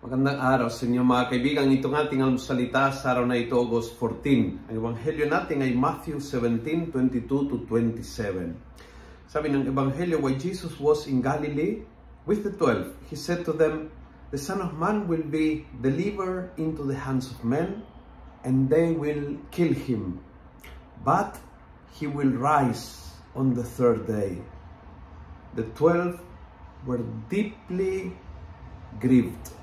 Magandang araw sa inyo mga kaibigan. Itong ating almusalita sa araw na ito, August 14. Ang ebanghelyo natin ay Matthew 17:22-27. Sabi ng ebanghelyo, while Jesus was in Galilee with the 12, He said to them, "The Son of Man will be delivered into the hands of men, and they will kill Him. But He will rise on the third day." The 12 were deeply grieved.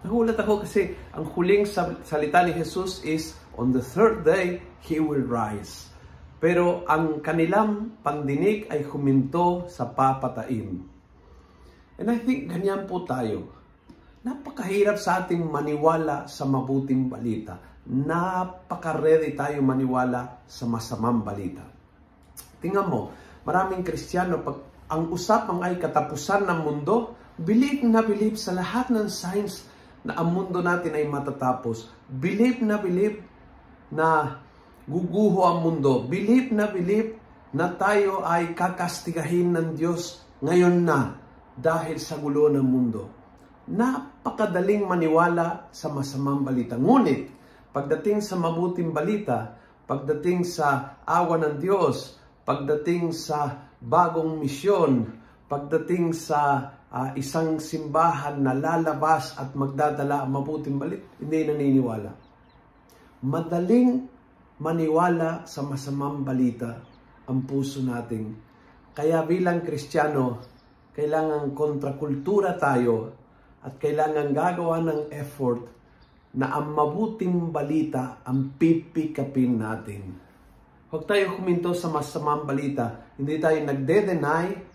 Nagulat ako kasi ang huling salita ni Jesus is, on the third day, He will rise. Pero ang kanilang pandinig ay huminto sa papataim. And I think ganyan po tayo. Napakahirap sa ating maniwala sa mabuting balita. Napaka-ready tayo maniwala sa masamang balita. Tingnan mo, maraming Kristiyano, pag ang usapan ay katapusan ng mundo, believe na believe sa lahat ng signs na ang mundo natin ay matatapos. Believe na guguho ang mundo. Believe na tayo ay kakastigahin ng Diyos ngayon na dahil sa gulo ng mundo. Napakadaling maniwala sa masamang balita. Ngunit, pagdating sa mabuting balita, pagdating sa awa ng Diyos, pagdating sa bagong misyon, pagdating sa isang simbahan na lalabas at magdadala ang mabuting balita, hindi naniniwala. Madaling maniwala sa masamang balita ang puso natin. Kaya bilang Kristiyano, kailangan kontrakultura tayo at kailangan gagawa ng effort na ang mabuting balita ang pipikapin natin. Huwag tayo huminto sa masamang balita. Hindi tayo nagde-deny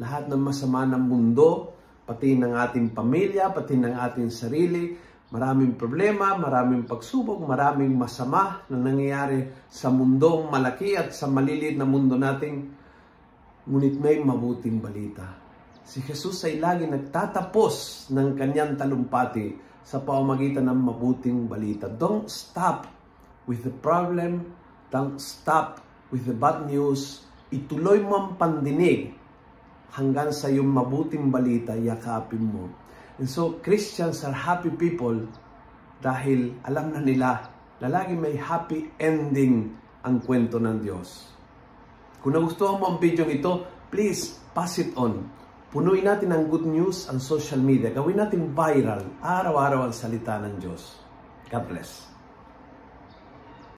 lahat ng masama ng mundo, pati ng ating pamilya, pati ng ating sarili. Maraming problema, maraming pagsubok, maraming masama na nangyayari sa mundong malaki at sa maliliit na mundo natin. Ngunit may mabuting balita. Si Jesus ay lagi nagtatapos ng kanyang talumpati sa pamamagitan ng mabuting balita. Don't stop with the problem. Don't stop with the bad news. Ituloy mo ang pandinig hanggang sa iyong mabuting balita, yakapin mo. And so, Christians are happy people dahil alam na nila na lagi may happy ending ang kwento ng Diyos. Kung nagustuhan mo ang video ito, please pass it on. Punuin natin ang good news ang social media. Gawin natin viral, araw-araw ang salita ng Diyos. God bless.